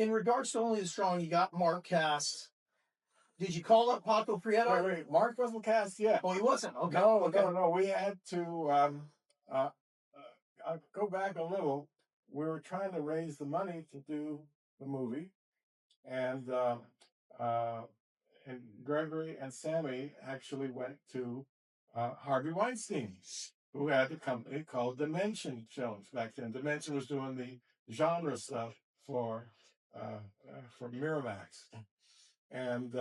in regards to Only the Strong, you got Mark cast. Did you call up Paco Prieto? Wait. Mark wasn't cast yet. Oh, he wasn't. Okay. No. We had to I'll go back a little. We were trying to raise the money to do the movie, and Gregory and Sammy actually went to Harvey Weinstein, who had a company called Dimension Films back then. Dimension was doing the genre stuff for Miramax, and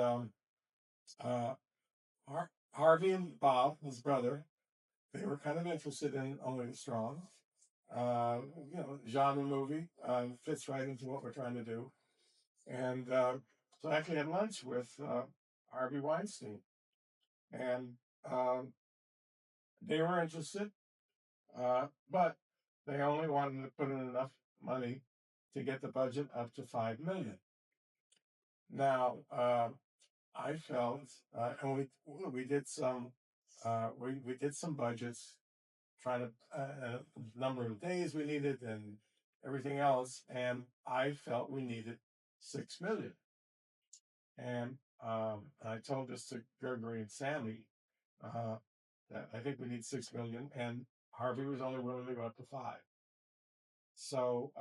Harvey and Bob, his brother, they were kind of interested in Only the Strong. Genre movie fits right into what we're trying to do, and so I actually had lunch with Harvey Weinstein, and they were interested, but they only wanted to put in enough money to get the budget up to $5 million. Now, I felt, and we did some budgets, trying to number of days we needed and everything else, and I felt we needed $6 million. And I told this to Gregory and Sammy that I think we need $6 million, and Harvey was only willing to go up to $5 million. So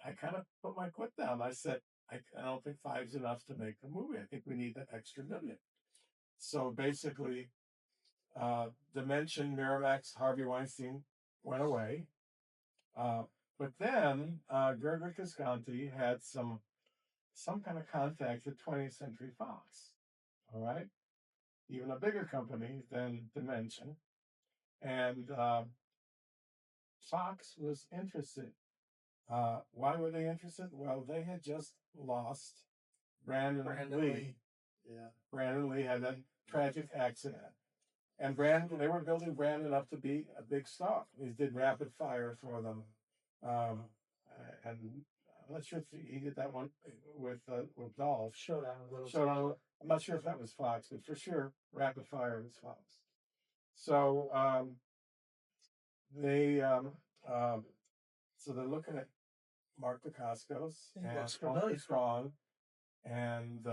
I kind of put my foot down. I said, I don't think $5 million is enough to make the movie. I think we need that extra $1 million. So basically, Dimension, Miramax, Harvey Weinstein went away. But then Gregory Cascanti had some kind of contact with 20th Century Fox. All right, even a bigger company than Dimension, and Fox was interested. Why were they interested? Well, they had just lost Brandon Lee. Yeah, Brandon Lee had a tragic accident. And they were building Brandon up to be a big star. He did Rapid Fire for them, and I'm not sure if he did that one with Dolph. Showdown. I'm not sure if that was Fox, but for sure, Rapid Fire was Fox. So so they're looking at Mark Dacascos and Only Strong, and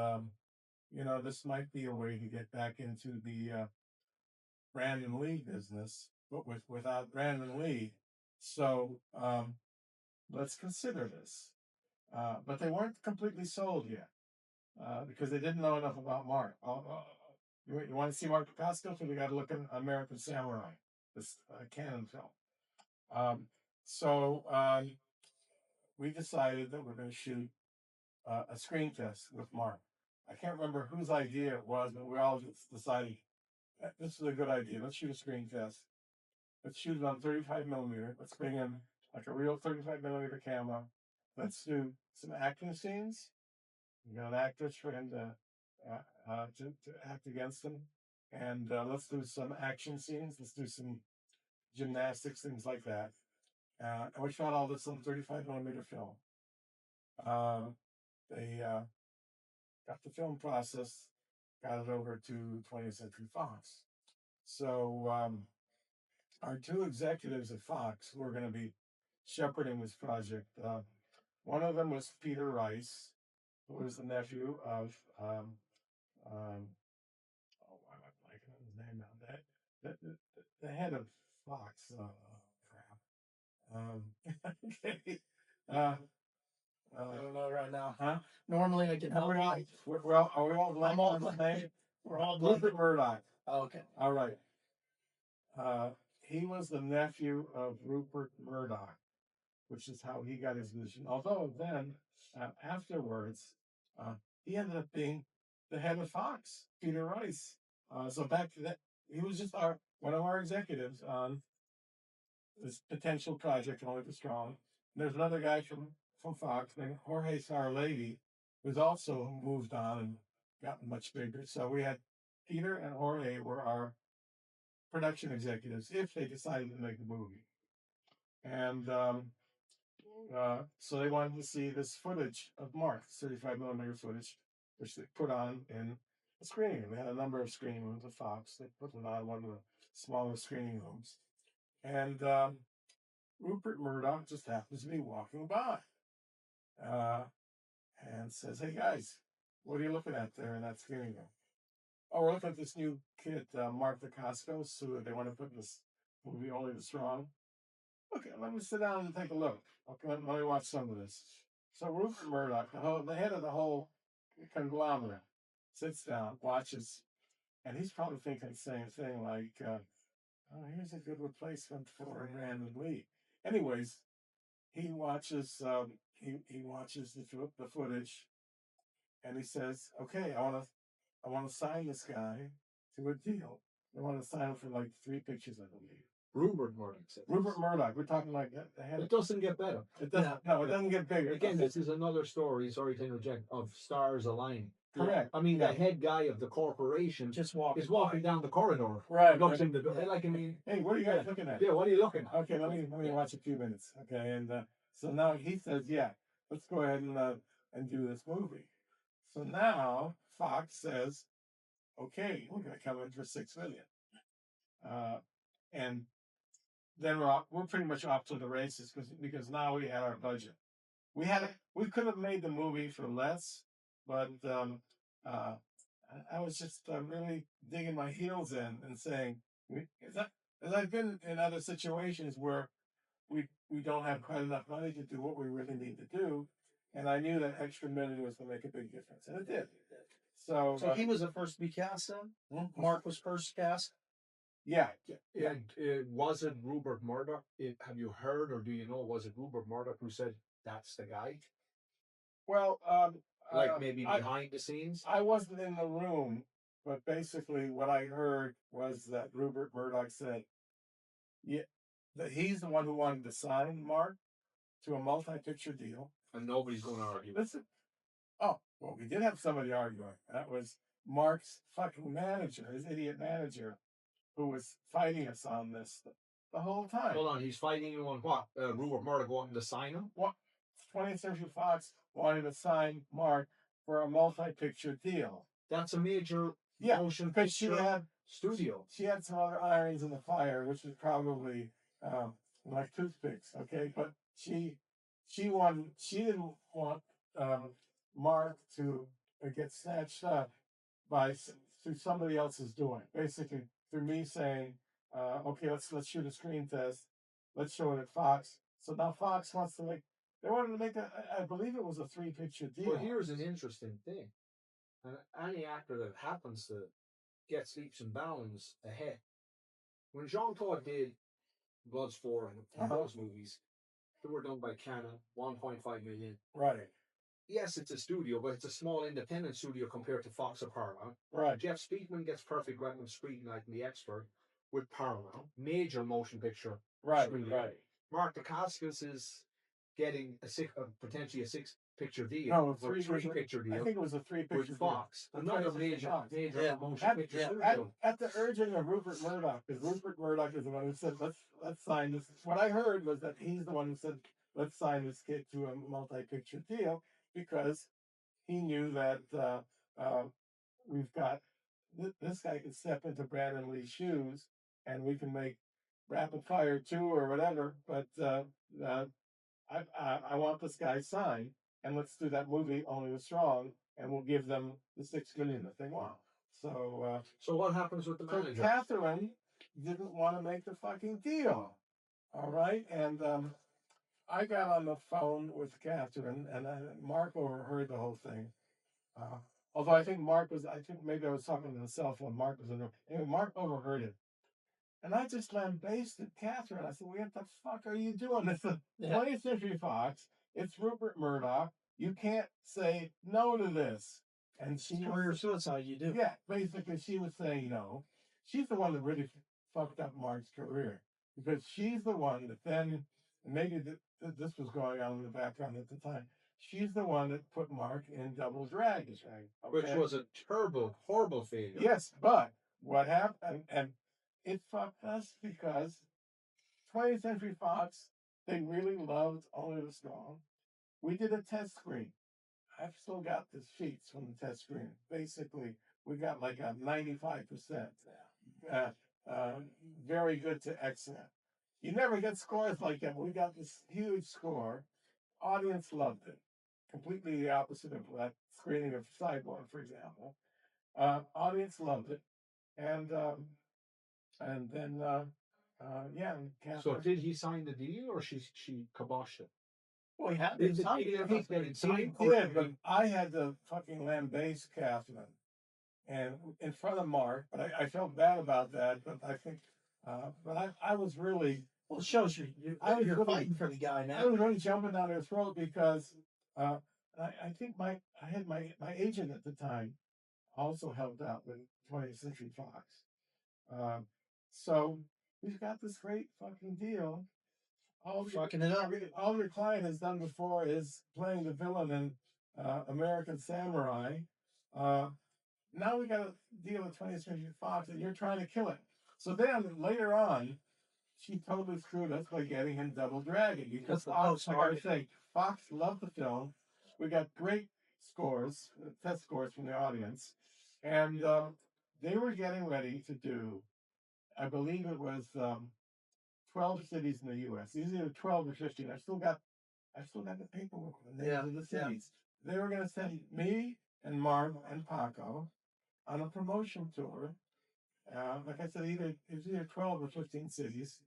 this might be a way to get back into the Brandon Lee business, but without Brandon Lee. So let's consider this. But they weren't completely sold yet because they didn't know enough about Mark. You want to see Mark Dacascos? We got to look at American Samurai, this canon film. So we decided that we're going to shoot a screen test with Mark. I can't remember whose idea it was, but we all just decided this is a good idea. Let's shoot a screen test. Let's shoot it on 35 millimeter. Let's bring in like a real 35 millimeter camera. Let's do some acting scenes. We got an actress friend to act against them, and let's do some action scenes. Let's do some gymnastics, things like that. And we shot all this on 35 millimeter film. They got the film process, got it over to 20th Century Fox. So our two executives at Fox who are going to be shepherding this project, one of them was Peter Rice, who was the nephew of why am I blanking on his name now? The head of Fox. Okay. I don't know right now. Huh? Normally I can help. We all blank on his name? We're all Rupert Murdoch. Oh, okay. All right. He was the nephew of Rupert Murdoch, which is how he got his vision. Although then, afterwards, he ended up being the head of Fox, Peter Rice. So back to that, he was just one of our executives on this potential project, Only the Strong. And there's another guy from Fox named Jorge Sarlady, who's also moved on and gotten much bigger. So we had Peter and Jorge were our production executives if they decided to make the movie. And so they wanted to see this footage of Mark, 35 millimeter footage, which they put on in a screening room. They had a number of screening rooms at Fox. They put it on one of the smaller screening rooms. And Rupert Murdoch just happens to be walking by. and says, "Hey guys, what are you looking at there in that screening room?" "Oh, we're looking at this new kid, Mark Dacascos, who they want to put in this movie Only the Strong." "Okay, let me sit down and take a look. Okay, let me watch some of this." So Rupert Murdoch, the head of the whole conglomerate, sits down, watches, and he's probably thinking the same thing, like, "Oh, here's a good replacement for Brandon Lee." Anyways, he watches he watches the footage, and he says, "Okay, I want to sign this guy to a deal. I want to sign him for like 3 pictures, I believe." Rupert Murdoch said Rupert Murdoch. We're talking like the head. it doesn't get better. It doesn't. No, it doesn't get bigger. Again, this is another story, sorry to interject, of stars aligning. Correct. I mean, the head guy of the corporation Just is walking down the corridor. Right. Looks in the door. Like, I mean, "Hey, what are you guys looking at?" yeah, what are you looking at? "Okay, let me watch a few minutes." Okay, and so now he says, "Yeah, let's go ahead and do this movie." So now Fox says, "Okay, we're going to come in for $6 million," and then we're pretty much off to the races because now we had our budget. We could have made the movie for less, but I was just really digging my heels in and saying, as I've been in other situations where we don't have quite enough money to do what we really need to do, and I knew that extra million was going to make a big difference, and it did. So he was the first to be cast then? Mark was first cast? Yeah. Was it Rupert Murdoch? Have you heard or do you know, was it Rupert Murdoch who said, "That's the guy"? Well, like maybe behind the scenes? I wasn't in the room, but basically what I heard was that Rupert Murdoch said, "Yeah, that he's the one who wanted to sign Mark to a multi-picture deal." And nobody's going to argue. Listen, oh, well, we did have somebody arguing. That was Mark's fucking manager, his idiot manager, who was fighting us on this the whole time. Hold on, he's fighting you on what? Rupert Murdoch wanting to sign him? What? 20th Century Fox wanted to sign Mark for a multi-picture deal. That's a major motion because she had studio. She had some other irons in the fire, which was probably like toothpicks. Okay, but she didn't want Mark to get snatched up through somebody else's doing. Basically, through me saying, "Okay, let's shoot a screen test. Let's show it at Fox." So now Fox wants to make. They wanted to make I believe it was a 3-picture deal. Well, here's an interesting thing. And any actor that happens to get leaps and bounds ahead. When Jean-Claude did Bloodsport and those movies, they were done by Canon, 1.5 million. Right. Yes, it's a studio, but it's a small independent studio compared to Fox or Paramount. Right. Jeff Speakman gets Perfect Weapon screenwriting The Expert with Paramount, major motion picture. Right. Mark Dacascos is getting potentially a 6-picture deal. No, a 3-picture deal. I think it was a 3-picture with Fox. Another major motion picture studio. At the urging of Rupert Murdoch, because Rupert Murdoch is the one who said, let's sign this. What I heard was that he's the one who said, "Let's sign this kid to a multi-picture deal," because he knew that we've got this guy can step into Brandon Lee's shoes, and we can make Rapid Fire 2 or whatever. But I want this guy signed, and let's do that movie Only the Strong, and we'll give them the $6 million that they want. So what happens with the manager? Catherine didn't want to make the fucking deal. All right, and I got on the phone with Catherine, and Mark overheard the whole thing. Although I think maybe I was talking to the cell phone. Mark was in there. Anyway, Mark overheard it. And I just lambasted Catherine. I said, "What the fuck are you doing? It's the 20th Century Fox. It's Rupert Murdoch. You can't say no to this." And she career suicide, you do. Yeah, basically she was saying no. She's the one that really fucked up Mark's career, because she's the one that then, maybe this was going on in the background at the time, she's the one that put Mark in Double Dragon. Okay? Which was a terrible, horrible failure. Yes, but what happened, and it fucked us because 20th Century Fox, they really loved Only the Strong. We did a test screen. I've still got the sheets from the test screen. Basically, we got like a 95%. Very good to excellent. You never get scores like that. We got this huge score. Audience loved it. completely the opposite of that screening of Cyborg, for example. Audience loved it, and then yeah, and So Catherine. did he sign the deal, or she kiboshed it? Well, he had Did to sign he it. ever get it He signed? did, but I had to fucking lambaste Catherine and in front of Mark, but I felt bad about that. But I think, but I was really, Well, it shows I was you're really, fighting for the guy I now. was really jumping down her throat because I think I had my agent at the time also helped out with 20th Century Fox. So we've got this great fucking deal. Fucking it up. All your client has done before is playing the villain in American Samurai. Now we got to deal with 20th Century Fox, and you're trying to kill it. So then later on, she totally screwed us by getting in Double Dragon. Because Fox, like I say, Fox loved the film. We got great scores, test scores from the audience, and they were getting ready to do, I believe it was 12 cities in the U.S. These are 12 or 15. I still got the paperwork with the names of the cities. They were going to send me and Marv and Paco on a promotion tour. Like I said, it was either 12 or 15 cities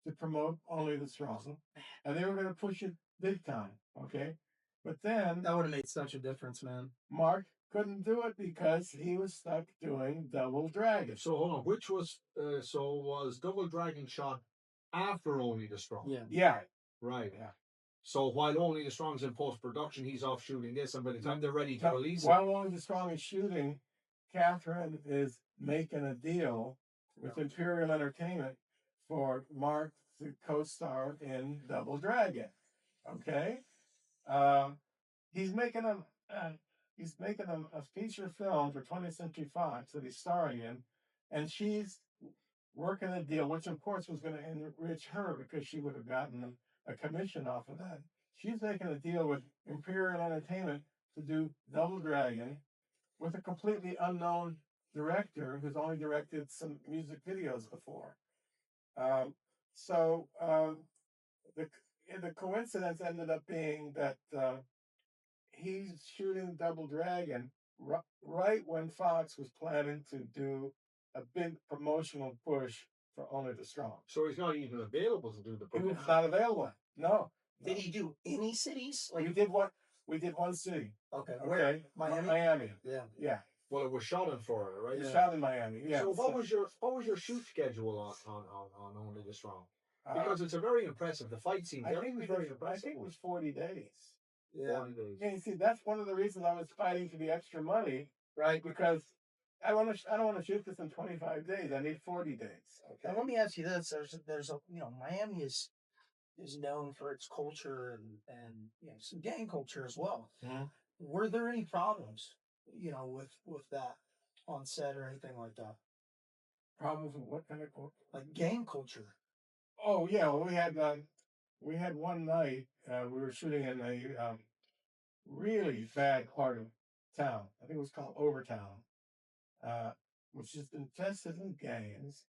to promote Only the Strong, and they were going to push it big time. Okay, but then That would have made such a difference, man. Mark couldn't do it because he was stuck doing Double Dragon. So hold on, which was was Double Dragon shot after Only the Strong? Yeah. Yeah, Right. yeah. So while Only the Strong's in post production, he's off shooting this, and by the time they're ready to No, release while Only the Strong is shooting, Catherine is making a deal with Imperial Entertainment for Mark to co-star in Double Dragon. Okay, he's making a feature film for 20th Century Fox that he's starring in, and she's working a deal, which of course was going to enrich her because she would have gotten a commission off of that. She's making a deal with Imperial Entertainment to do Double Dragon with a completely unknown director who's only directed some music videos before. So the coincidence ended up being that he's shooting Double Dragon right when Fox was planning to do a big promotional push for Only the Strong. So he's not even available to do the He was promotion. not available. No. Did he do any cities? We did one city. Okay. Okay. Where? Miami? Miami. Yeah. Yeah. Well, it was shot in Florida, right? It was shot in Miami. Yeah. So what was your shoot schedule on Only the Strong? Because it's a very impressive. The fight scene. I think it was 40 days. Yeah. 40 days. Yeah, you see, that's one of the reasons I was fighting for the extra money, right? Because I don't want to shoot this in 25 days. I need 40 days. Okay. Now let me ask you this: there's a Miami is known for its culture and some gang culture as well. Mhm. Were there any problems with that on set or anything like that? Problems with what kind of Like gang culture? Oh yeah, well, we had one night we were shooting in a really bad part of town. I think it was called Overtown, which is infested with gangs.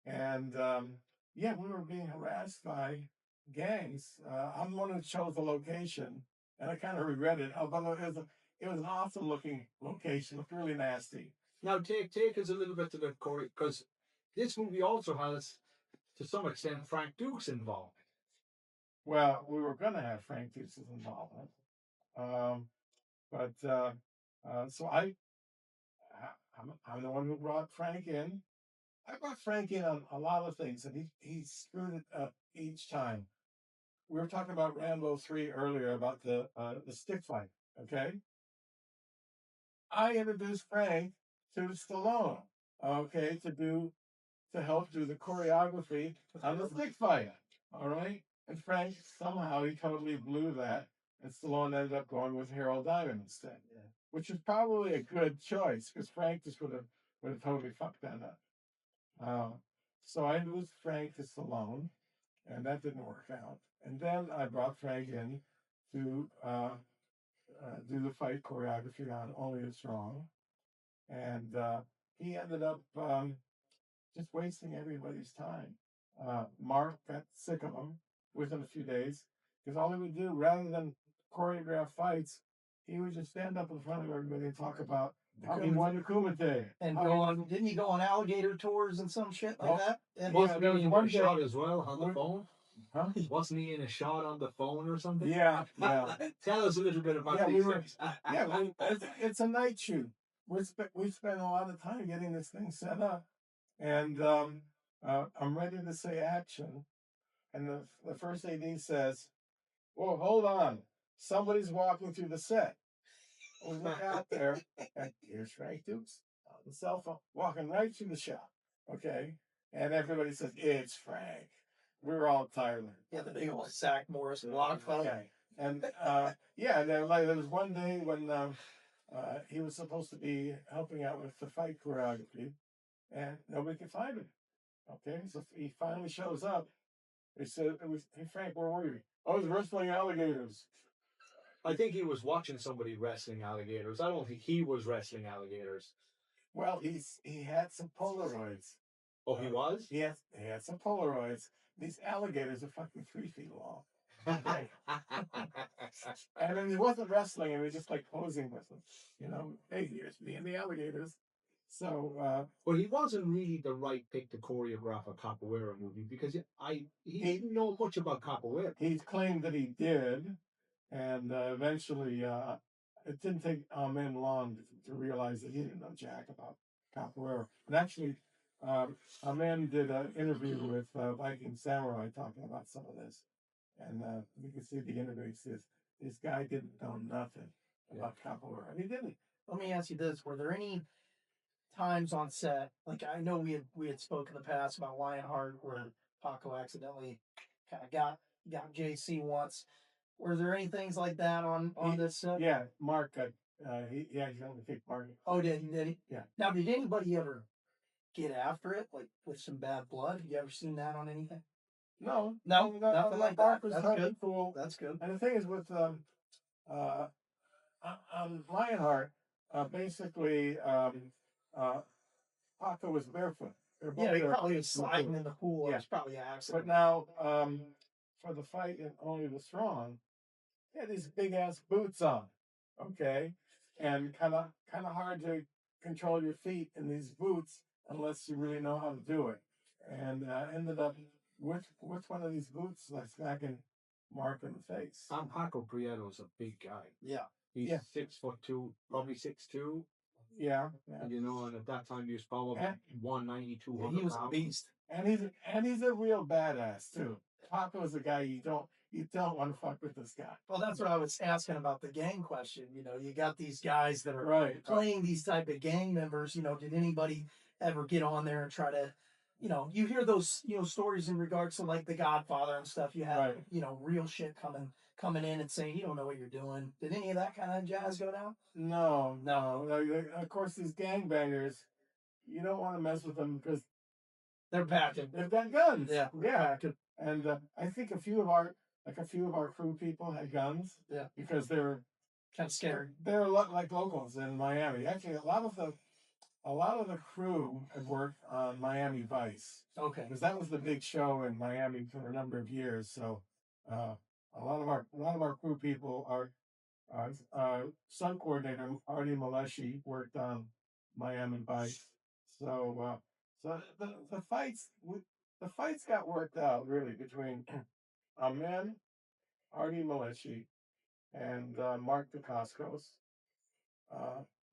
And yeah, we were being harassed by gangs. I'm the one who chose the location, and I kind of regret it. Although it was an awesome looking location, looked really nasty. Now take us a little bit to the Corey, because this movie also has, to some extent, Frank Dukes involved. Well, we were going to have Frank Dukes' involvement, but so I'm the one who brought Frank in. I brought Frank in on a lot of things, and he screwed it up each time. We were talking about Rambo 3 earlier about the stick fight. Okay, I introduced Frank to Stallone. Okay, to help do the choreography on the stick fight. All right, and Frank somehow he totally blew that, and Stallone ended up going with Harold Diamond instead. Yeah. Which is probably a good choice because Frank just would have totally fucked that up. So I introduced Frank to Stallone, and that didn't work out. And then I brought Frank in to do the fight choreography on Only the Strong, and he ended up just wasting everybody's time. Mark got sick of him within a few days because all he would do, rather than choreograph fights, he would just stand up in front of everybody and talk about how he won the Kumite. And go on, didn't he go on alligator tours and some shit like that? And Wasn't there he was in one a day- shot as well on the phone? Huh? Wasn't he in a shot on the phone or something? Yeah, yeah. Tell us a little bit about Yeah, these we were- things. It's a night shoot. We spent a lot of time getting this thing set up, and I'm ready to say action, and the first AD says, "Well, hold on, somebody's walking through the set." We look out there, and here's Frank Dukes on the cell phone, walking right through the shot. Okay, and everybody says, "It's Frank." We're all tired. Yeah, the big old Sack Morris block phone. Okay, and and then there was one day when he was supposed to be helping out with the fight choreography, and nobody could find him. Okay, so he finally shows up. He said, "Hey Frank, where were you?" "I was wrestling alligators." I think he was watching somebody wrestling alligators. I don't think he was wrestling alligators. Well, he had some Polaroids. Oh, he was? Yes, he had some Polaroids. These alligators are fucking 3 feet long. Okay. And then he wasn't wrestling, he was just like posing with them. You know, hey, here's me and the alligators. So, well, he wasn't really the right pick to choreograph a capoeira movie because he didn't know much about capoeira. He claimed that he did, and eventually it didn't take Amen long to realize that he didn't know jack about capoeira. And actually, Amen did an interview with Viking Samurai talking about some of this. And we can see the interview. He says, this guy didn't know nothing about capoeira. And he didn't. Let me ask you this: were there any times on set, like I know we had spoken in the past about Lionheart, where Paco accidentally kind of got JC once? Were there any things like that on this set? Yeah, Mark got he accidentally kicked Mark. Oh, did he? Yeah. Now, did anybody ever get after it, like with some bad blood? Have you ever seen that on anything? No, nothing like that. Was That's totally good. cool. That's good. And the thing is with Lionheart, basically Paco was barefoot. Yeah, he probably was sliding in the pool. Yeah. It was probably an accident. But now, for the fight in Only the Strong, he had these big ass boots on, okay, and kind of hard to control your feet in these boots unless you really know how to do it. And ended up with one of these boots like smacking Mark in the face. Paco Prieto's a big guy. Yeah. He's 6'2", probably 6'2". Yeah. You know, and at that time he was probably 190, 200 he was a beast. And he's a real badass too. Paco's a guy you don't want to fuck with this guy. Well, that's what I was asking about the gang question. You know, you got these guys that are playing these type of gang members. You know, did anybody ever get on there and try to, you know, you hear those, you know, stories in regards to like The Godfather and stuff. You have, you know, real shit coming in and saying, you don't know what you're doing. Did any of that kind of jazz go down? No. Of course, these gangbangers, you don't want to mess with them because they're packing. They've got guns. Yeah. Packing. And I think a few of our crew people had guns. Yeah. Because they were kind of scary. They're a lot like locals in Miami. Actually, a lot of the crew had worked on Miami Vice. Okay. Because that was the big show in Miami for a number of years. So a lot of our crew people are stunt coordinator Artie Maleshi worked on Miami Vice. So the fights got worked out really between Amen, Artie Maleshi, and Mark Dacascos.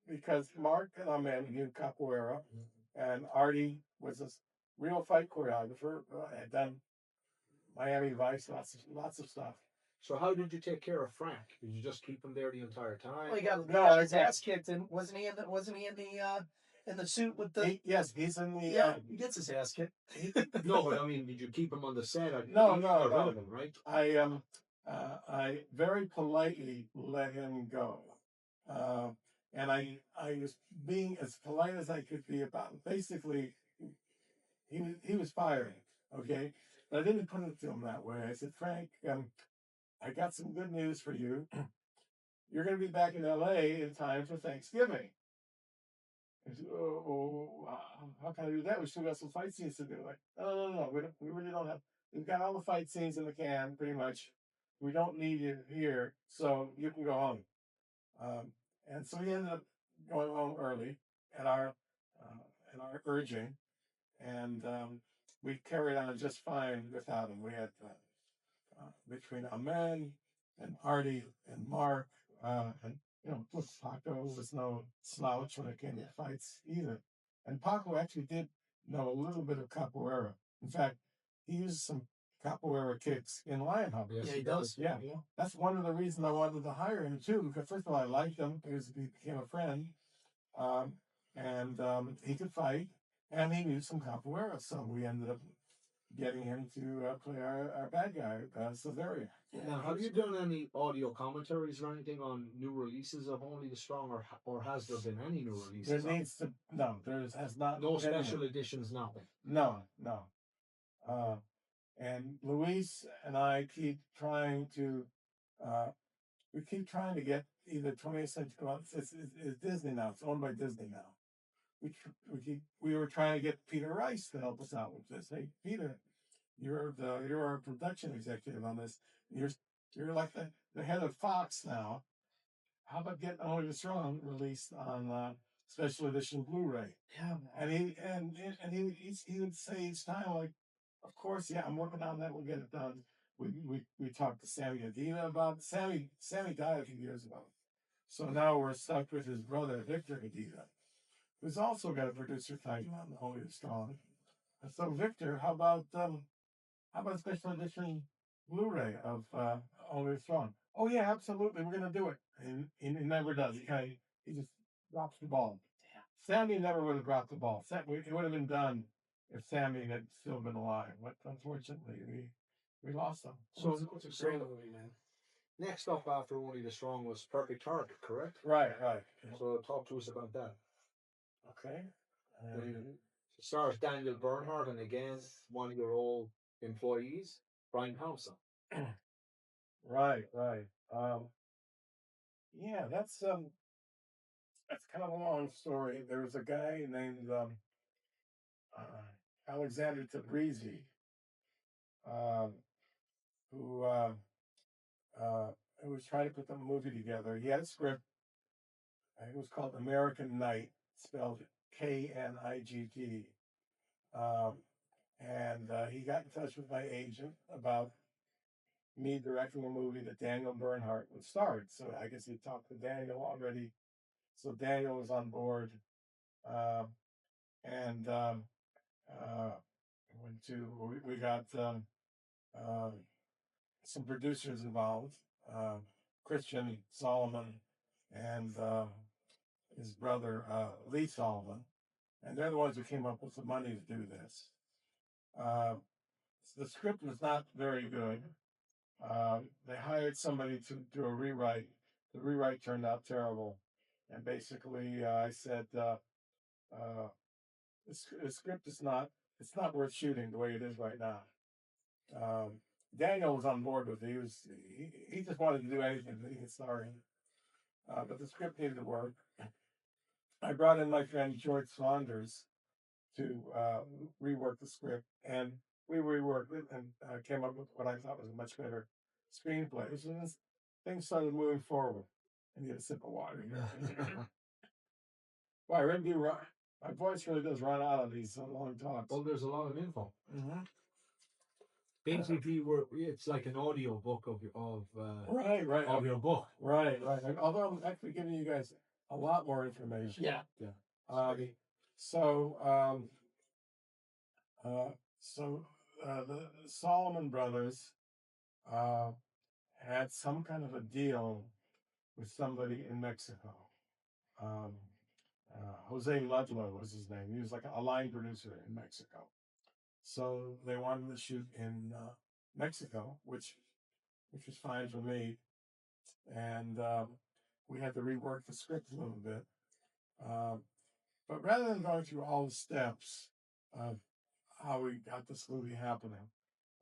Because Mark and Amen knew capoeira, and Artie was a real fight choreographer, had done Miami Vice, lots of stuff. So how did you take care of Frank? Did you just keep him there the entire time? Well, he got his ass kicked, and wasn't he in the suit with the? Yes, he's in the. He gets his ass kicked. No, but I mean, did you keep him on the set? No. Relevant, right? I very politely let him go, and I was being as polite as I could be about it. Basically, he was firing, okay, but I didn't put it to him that way. I said, Frank, I got some good news for you. You're going to be back in LA in time for Thanksgiving. I said, how can I do that? We still got some fight scenes to do. Like, no. We really don't have. We've got all the fight scenes in the can, pretty much. We don't need you here, so you can go home. And so he ended up going home early at our urging, and we carried on just fine without him. We had between Amen and Artie and Mark, and Paco was no slouch when it came to fights either. And Paco actually did know a little bit of capoeira. In fact, he used some capoeira kicks in Lionheart. Yes, Yeah, he does. Yeah, that's one of the reasons I wanted to hire him too. Because first of all, I liked him because he became a friend, and he could fight, and he knew some capoeira. So we ended up getting him to play our bad guy, Silveria. Now, have you done any audio commentaries or anything on new releases of Only the Strong, or has there been any new releases? There needs to no. There has not. No been special any. editions, nothing. No, no. And Luis and I keep trying to. We keep trying to get either 20th century. Well, it's Disney now. It's owned by Disney now. We were trying to get Peter Rice to help us out with this. Hey, Peter, you're our production executive on this. You're like the head of Fox now. How about getting Only the Strong released on special edition Blu-ray? Yeah, And he would say each time, like, of course, yeah, I'm working on that. We'll get it done. We talked to Sammy Adina about it. Sammy died a few years ago, so now we're stuck with his brother Victor Adina, who's also got a producer title on Only the Strong. And so Victor, how about a special edition Blu-ray of Only the Strong? Oh yeah, absolutely, we're gonna do it. And he never does. He just drops the ball. Sammy never would have dropped the ball. It would have been done if Sammy had still been alive. But unfortunately, we lost him. So it's a great movie, man. next up after Only the Strong was Perfect Target, correct? Right. So talk to us about that. Okay. It stars Daniel Bernhardt and again one of your old employees, Brian Thompson. Right. Yeah, that's kind of a long story. There was a guy named Alexander Tabrizi, who was trying to put the movie together. He had a script. It was called American Night, spelled Knigt. And he got in touch with my agent about me directing a movie that Daniel Bernhardt would start. So I guess he talked to Daniel already. So Daniel was on board. And we got some producers involved, Christian Solomon and his brother Lee Solomon, and they're the ones who came up with the money to do this. The script was not very good. They hired somebody to do a rewrite. The rewrite turned out terrible, and basically I said the script is not worth shooting the way it is right now. Daniel was on board with it. He just wanted to do anything that he could star in. But the script needed to work. I brought in my friend George Saunders to rework the script, and we reworked it and came up with what I thought was a much better screenplay. So things started moving forward. I need a sip of water here. Well, I really do run. My voice really does run out of these long talks. Well, there's a lot of info. Mm-hmm. Basically, it's like an audio book of your book. Right. Although I'm actually giving you guys a lot more information. Yeah. So the Solomon brothers had some kind of a deal with somebody in Mexico. Jose Ludlow was his name. He was like a line producer in Mexico. So they wanted to shoot in Mexico, which was fine for me. And we had to rework the script a little bit. But rather than going through all the steps of how we got this movie happening,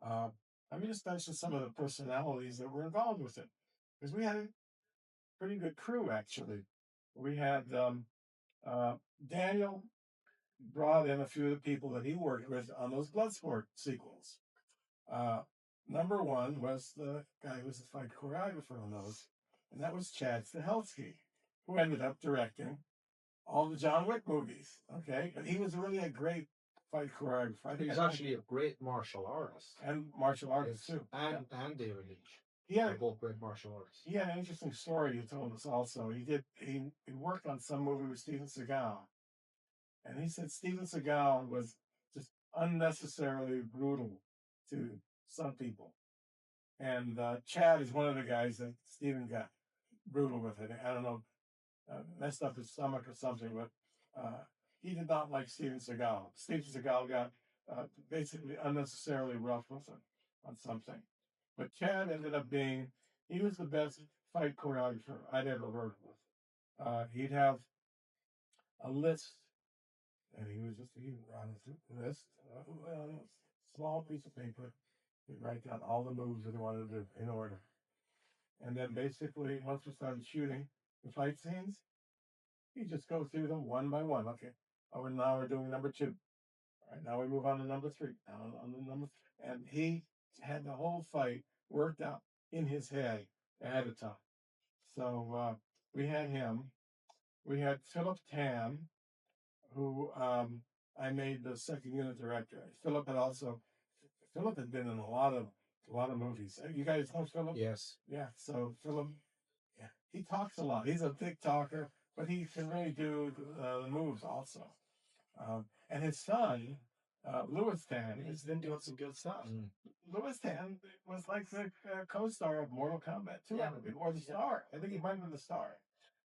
let me just mention some of the personalities that were involved with it. Because we had a pretty good crew, actually. We had Daniel brought in a few of the people that he worked with on those Bloodsport sequels. Number one was the guy who was the fight choreographer on those, and that was Chad Stahelski. who ended up directing all the John Wick movies. Okay, and he was really a great fight choreographer. He's actually a great martial artist and martial artist too. And David Leitch. Yeah, they're both great martial artists. He had an interesting story he told us also. He worked on some movie with Steven Seagal. And he said Steven Seagal was just unnecessarily brutal to some people. And Chad is one of the guys that Steven got brutal with it. I don't know, messed up his stomach or something, but he did not like Steven Seagal. Steven Seagal got basically unnecessarily rough with him on something. But Chad ended up he was the best fight choreographer I'd ever worked with. He'd have a list, and he would on his list, small piece of paper. He'd write down all the moves that he wanted to do in order. And then basically, once we started shooting the fight scenes, he'd just go through them one by one. Okay, now we're doing number 2. All right, now we move on to number 3. Now on to number 3. And he had the whole fight worked out in his head ahead of time. So we had him. We had Philip Tan, who I made the second unit director. Philip had been in a lot of movies. You guys know Philip? Yes. Yeah. So Philip, yeah, he talks a lot. He's a big talker, but he can really do the moves also. And his son, Louis Tan, He's been doing some good stuff. Louis Tan was like the co-star of Mortal Kombat 2, or the star. I think he might have been the star.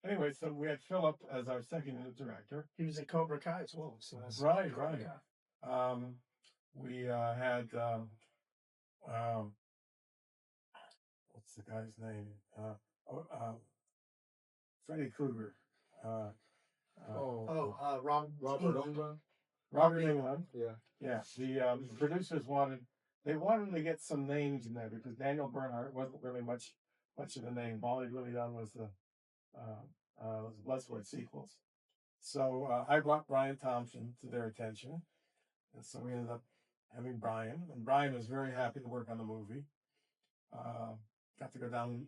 Anyway, so we had Philip as our second unit director. He was in Cobra Kai as well. So right. We had what's the guy's name? Freddy Krueger. Robert Lundgren. Robert England. Yeah. Yeah. The producers wanted to get some names in there because Daniel Bernhardt wasn't really much of a name. All he'd really done was the Bloodsport sequels. So I brought Brian Thompson to their attention, and so we ended up having Brian. And Brian was very happy to work on the movie. Got to go down to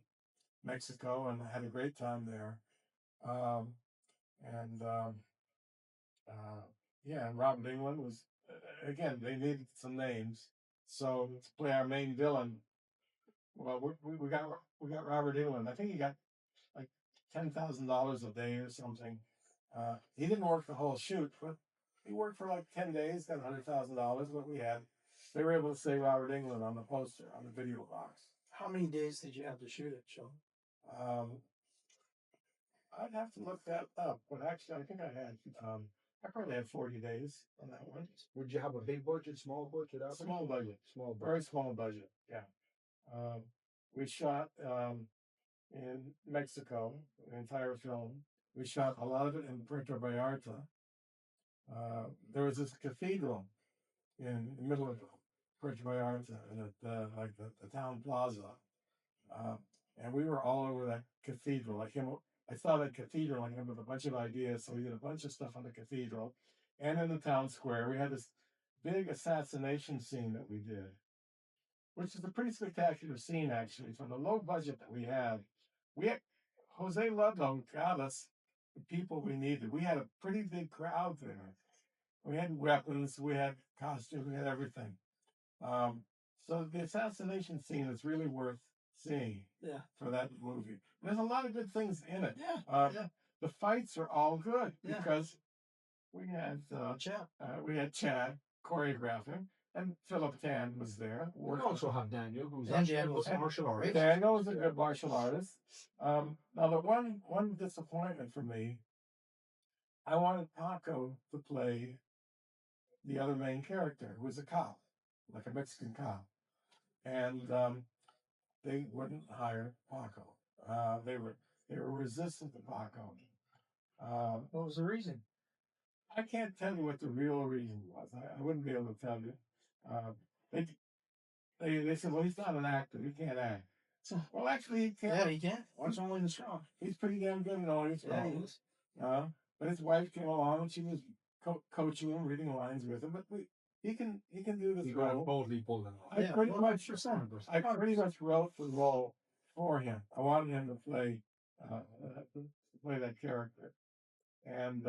Mexico and had a great time there. And Robert England was again. They needed some names, so to play our main villain. Well, we got Robert England. I think he got like $10,000 a day or something. He didn't work the whole shoot, but he worked for like 10 days, got $100,000. What we had, they were able to say Robert England on the poster, on the video box. How many days did you have to shoot it, Sean? I'd have to look that up, but actually, I think I probably had 40 days on that one. Would you have a big budget, small budget? Small budget. Small budget. Very small budget, yeah. We shot in Mexico, the entire film. We shot a lot of it in Puerto Vallarta. There was this cathedral in the middle of Puerto Vallarta, like the town plaza. And we were all over that cathedral. I saw that cathedral and came with a bunch of ideas, so we did a bunch of stuff on the cathedral. And in the town square, we had this big assassination scene that we did, which is a pretty spectacular scene, actually. For the low budget that we had Jose Ludlow got us the people we needed. We had a pretty big crowd there. We had weapons, we had costumes, we had everything. So the assassination scene is really worth seeing for that movie. There's a lot of good things in it. The fights are all good because we had Chad choreographing, and Philip Tan was there. We also have Daniel, who's a martial artist. Daniel is a good martial artist. Now, the one disappointment for me, I wanted Paco to play the other main character, who was a cop, like a Mexican cop. And they wouldn't hire Paco. They were resistant to Paco. What was the reason? I can't tell you what the real reason was. I wouldn't be able to tell you. They said, well, he's not an actor. He can't act. Well, actually, he can. Yeah, he can. Watch Only the Strong. He's pretty damn good in Only the Strong. Yeah, he is. But his wife came along and she was coaching him, reading lines with him. But he can do this role. Boldly pull it off. I pretty much wrote the role for him. I wanted him to play play that character. And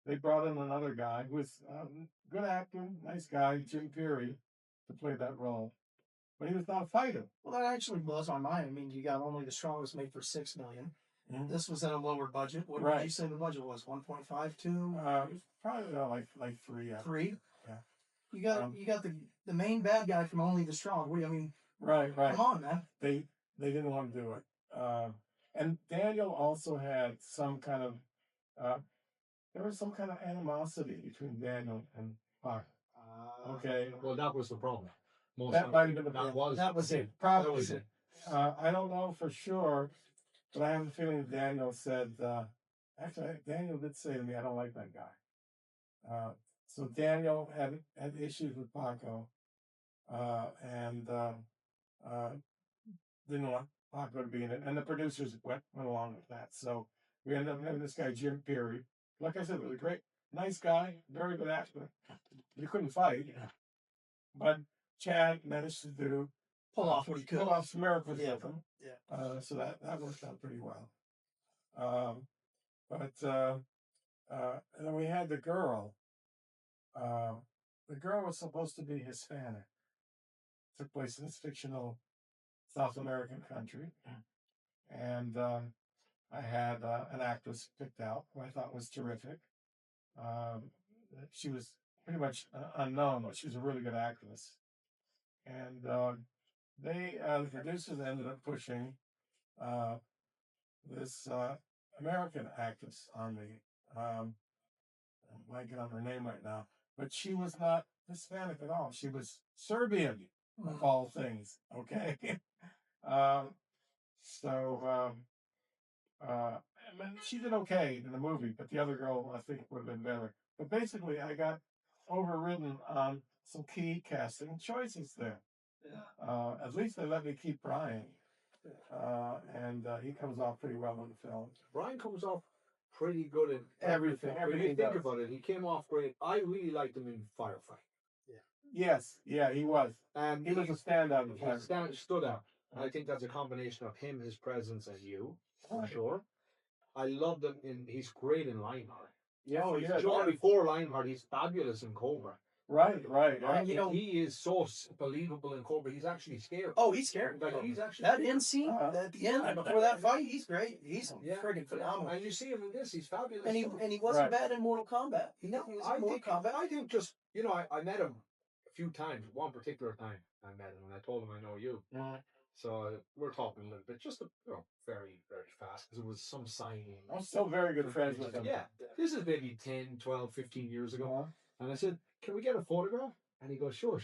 they brought in another guy who was good actor, nice guy, Jim Perry, to play that role. But he was not a fighter. Well, that actually blows my mind. I mean, you got Only the Strongest made for $6 million. Mm-hmm. This was at a lower budget. What did you say the budget was? 1.5, 2? Probably like 3. Yeah. 3? Yeah. You got the main bad guy from Only the Strong. What do you mean? Right. Come on, man. They didn't want to do it. And Daniel also had some kind of there was some kind of animosity between Daniel and Park. Okay. Well, that was the problem. That might have been the that was it. Probably was it. I don't know for sure, but I have a feeling Daniel said. Actually, Daniel did say to me, "I don't like that guy." So Daniel had issues with Paco, and didn't want Paco to be in it, and the producers went along with that. So we ended up having this guy Jim Perry. Like I said, was a great, nice guy, very good actor. You couldn't fight, but Chad managed to pull off what he could. Pull off some miracles with him. Yeah. So that worked out pretty well. And then we had the girl. The girl was supposed to be Hispanic. Took place in this fictional South American country. And I had an actress picked out who I thought was terrific. She was pretty much unknown, but she was a really good actress. And the producers ended up pushing this American actress on me. I'm blanking on her name right now, but she was not Hispanic at all. She was Serbian, of all things. Okay. I mean, she did okay in the movie, but the other girl I think would have been better. But basically, I got overridden on some key casting choices there. At least they let me keep Brian, and he comes off pretty well in the film. Brian comes off pretty good in everything. When you think about it, he came off great. I really liked him in Firefight. Yes, yeah, he was. And he was a standout. He stood out. I think that's a combination of him, his presence, and you, for sure. I loved him he's great in Lionheart. Yeah, Before Lionheart, he's fabulous in Cobra. Right. You know, he is so believable in Cobra. He's actually scary. Oh, he's scary. Like, he's actually that end scene at the end before that fight. He's great. He's friggin' phenomenal. And you see him in this. He's fabulous. And he wasn't bad in Mortal Kombat. I think just I met him a few times. One particular time I met him, and I told him I know you. So we're talking a little bit, just very, very fast, because it was some signing. I'm still very good friends with him. Yeah. This is maybe 10, 12, 15 years ago. And I said, can we get a photograph? And he goes, sure.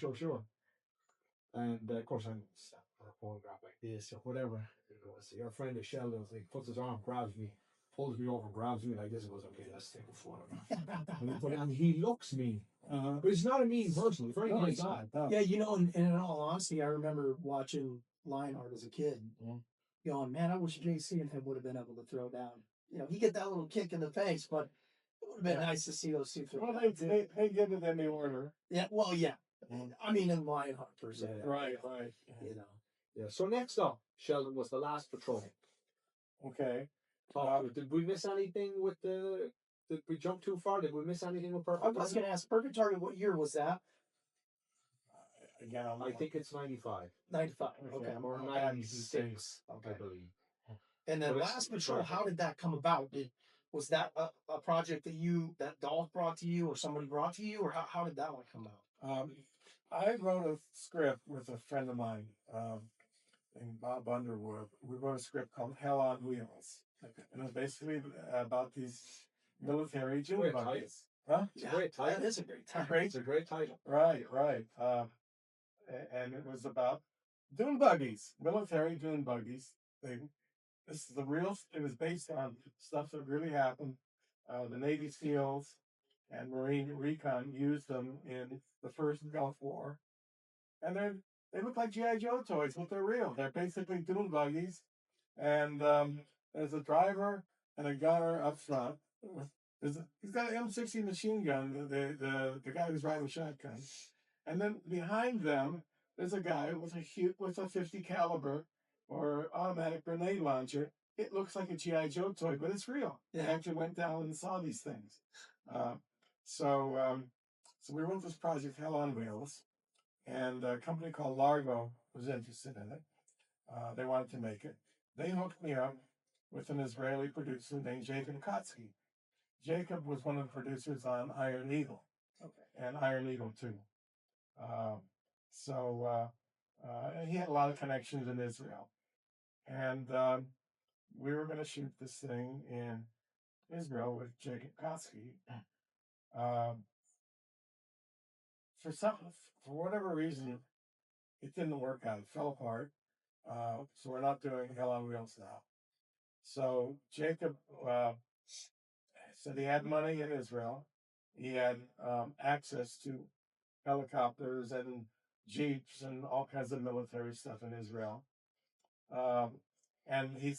And of course, I'm set for a photograph like this or whatever. He goes, your friend is Sheldon. He puts his arm, grabs me, pulls me over, grabs me like this. He goes, okay, let's take a photograph. And he looks me. But he's not a mean person. He's very nice guy. Yeah, in all honesty, I remember watching Lionheart as a kid, going, man, I wish JC and him would have been able to throw down. He get that little kick in the face, but it would have been nice to see those two throw down. Well, they did it in the order. Yeah, well, yeah. I mean, in Lionheart, per se. Right. Yeah, so next up, Sheldon, was The Last Patrol. Okay. Did we miss anything with did we jump too far? Did we miss anything with Perfect Target? I was going to ask, Perfect Target, what year was that? Again, I think it's 95. 95. Okay. Or 96, I believe. And then Last Patrol, how did that come about? Was that a project that Dolph brought to you, or somebody brought to you, or how did that one come out? I wrote a script with a friend of mine named Bob Underwood. We wrote a script called Hell on Wheels. And it was basically about these military June buggies. Huh? It's a great title. That is a great title. It's a great title. Right. And it was about dune buggies, military dune buggies. This is it was based on stuff that really happened. The Navy SEALs and Marine Recon used them in the first Gulf War. And they look like G.I. Joe toys, but they're real. They're basically dune buggies. And there's a driver and a gunner up front. He's got an M60 machine gun, the guy who's riding the shotgun. And then behind them, there's a guy with a 50 caliber or automatic grenade launcher it looks like a G.I. Joe toy, but it's real. Yeah. I actually went down and saw these things. So we went this project, Hell on Wheels, and a company called Largo was interested in it. They wanted to make it. They hooked me up with an Israeli producer named Jacob Kotsky. Jacob was one of the producers on Iron Eagle, and Iron Eagle 2. And he had a lot of connections in Israel. And we were going to shoot this thing in Israel with Jacob Kotsky. For whatever reason, it didn't work out. It fell apart. So we're not doing Hell on Wheels now. So Jacob said he had money in Israel. He had access to helicopters and jeeps and all kinds of military stuff in Israel. And he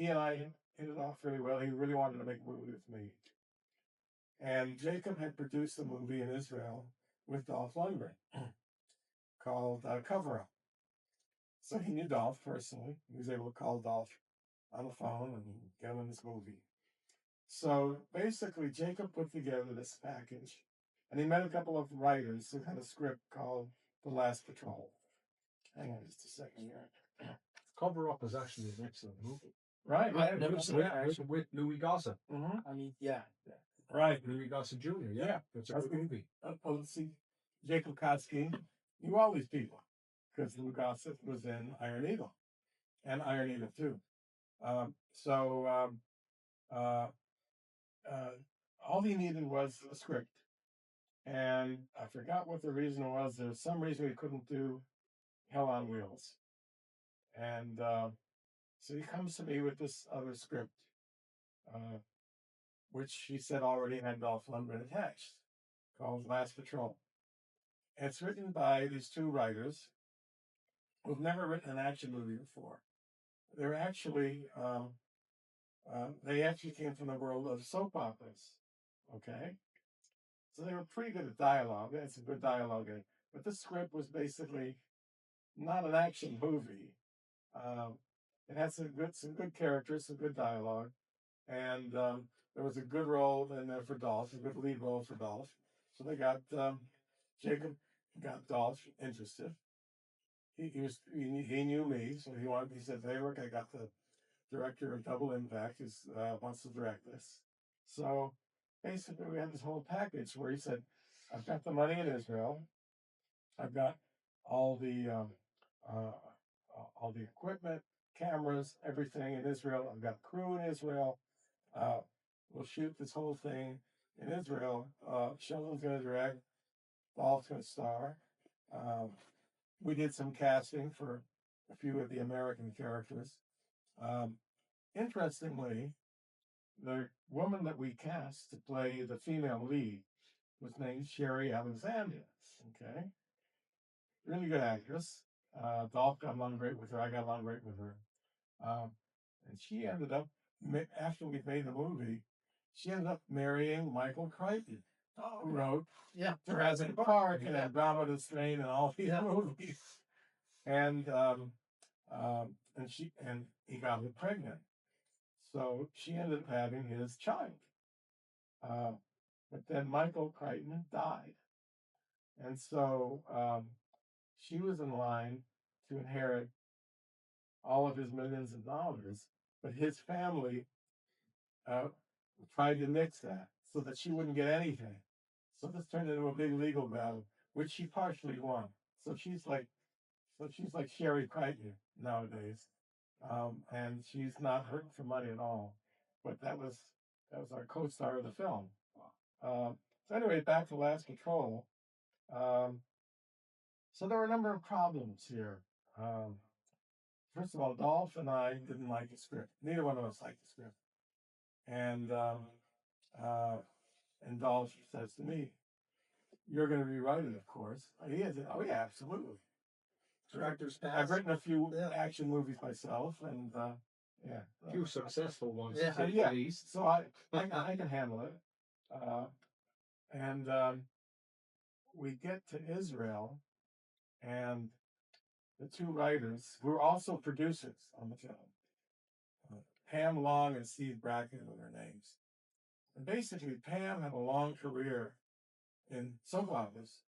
and I hit it off really well. He really wanted to make a movie with me. And Jacob had produced a movie in Israel with Dolph Lundgren called Cover Up. So he knew Dolph personally. He was able to call Dolph on the phone and get him in this movie. So basically, Jacob put together this package, and he met a couple of writers who had a script called The Last Patrol. Hang on just a second here. Cover Up is actually an excellent movie. Right. With Louis Gossett. Mm-hmm. I mean, yeah. Right. Louis Gossett Jr. Yeah. It's a good movie. Let's see. Jacob Kotsky knew all these people because Louis Gossett was in Iron Eagle and Iron Eagle 2. All he needed was a script. And I forgot what the reason was. There was some reason we couldn't do Hell on Wheels. And so he comes to me with this other script, which he said already had Dolph Lundgren attached, called Last Patrol. And it's written by these two writers who've never written an action movie before. They're actually, they actually came from the world of soap operas, okay? So they were pretty good at dialogue. They had some good dialogue in it. But this script was basically not an action movie. It had some good characters, some good dialogue, and there was a good role in there for Dolph, a good lead role for Dolph. So they got Jacob got Dolph interested. He knew me, so he said, "Hey, look, I got the director of Double Impact who wants to direct this." So basically, we had this whole package where he said, "I've got the money in Israel. I've got all the equipment, cameras, everything in Israel. I've got crew in Israel. We'll shoot this whole thing in Israel. Sheldon's going to direct. Dolph's going to star." We did some casting for a few of the American characters. Interestingly, the woman that we cast to play the female lead was named Sherry Alexander. Okay, really good actress. Dolph got along great with her. I got along great with her. And she ended up, after we made the movie, she ended up marrying Michael Crichton, who wrote Jurassic Park and Andromeda Strain and all these movies. And he got her pregnant. So she ended up having his child. But then Michael Crichton died. And so she was in line to inherit all of his millions of dollars, but his family tried to nix that so that she wouldn't get anything. So this turned into a big legal battle, which she partially won. So she's like Sherry Crichton nowadays, and she's not hurting for money at all. But that was our co-star of the film. So anyway, back to Last Patrol. So there were a number of problems here. First of all, Dolph and I didn't like the script. Neither one of us liked the script. And Dolph says to me, "You're going to rewrite it, of course." He is. Oh yeah, absolutely. Director's pass. I've written a few action movies myself, and a few successful ones. Yeah. So I can handle it. And we get to Israel, and the two writers, who are also producers on the film, Pam Long and Steve Brackett were their names. And basically, Pam had a long career in soap operas,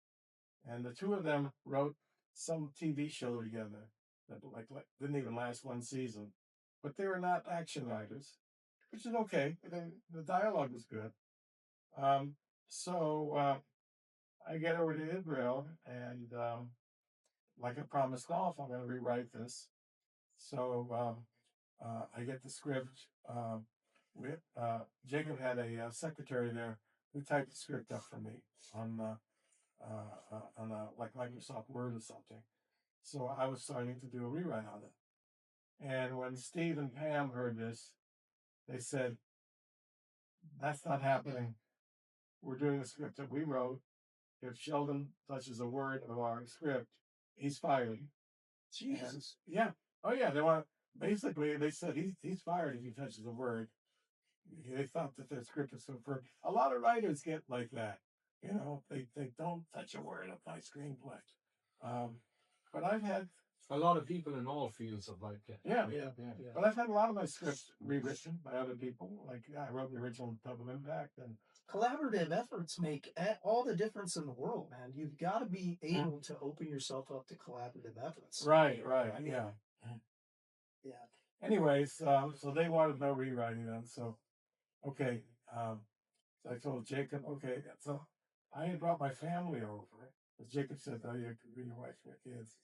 and the two of them wrote some TV show together that like didn't even last one season. But they were not action writers, which is okay. The dialogue was good. So I get over to Israel, and like I promised Dolph, I'm going to rewrite this. So I get the script. Jacob had a secretary there who typed the script up for me on like Microsoft Word or something. So I was starting to do a rewrite on it. And when Steve and Pam heard this, they said, "That's not happening. We're doing the script that we wrote. If Sheldon touches a word of our script, he's fired." Jesus. And, yeah. Oh yeah. They want basically. They said he's fired if he touches a word. They thought that their script was so perfect. A lot of writers get like that. You know, they don't touch a word of my screenplay. But I've had a lot of people in all fields of like it. Yeah. But I've had a lot of my scripts rewritten by other people. Like I wrote the original Double Impact, and collaborative efforts make all the difference in the world, man. You've got to be able to open yourself up to collaborative efforts. Right. I mean, yeah. Anyways, so they wanted no rewriting them. So, okay. So I told Jacob, okay. So I had brought my family over. As Jacob said, "Oh, you could be your wife and your kids."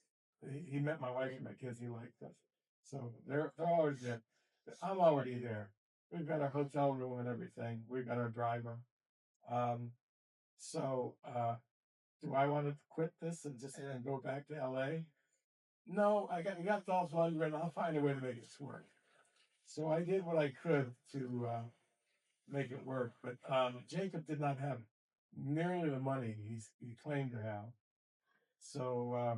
He met my wife and my kids. He liked us. So they're always there. I'm already there. We've got our hotel room and everything. We've got our driver. So do I want to quit this and just go back to LA? No, I got Dolph Lundgren. I'll find a way to make this work. So I did what I could to make it work. But Jacob did not have nearly the money he claimed to have. So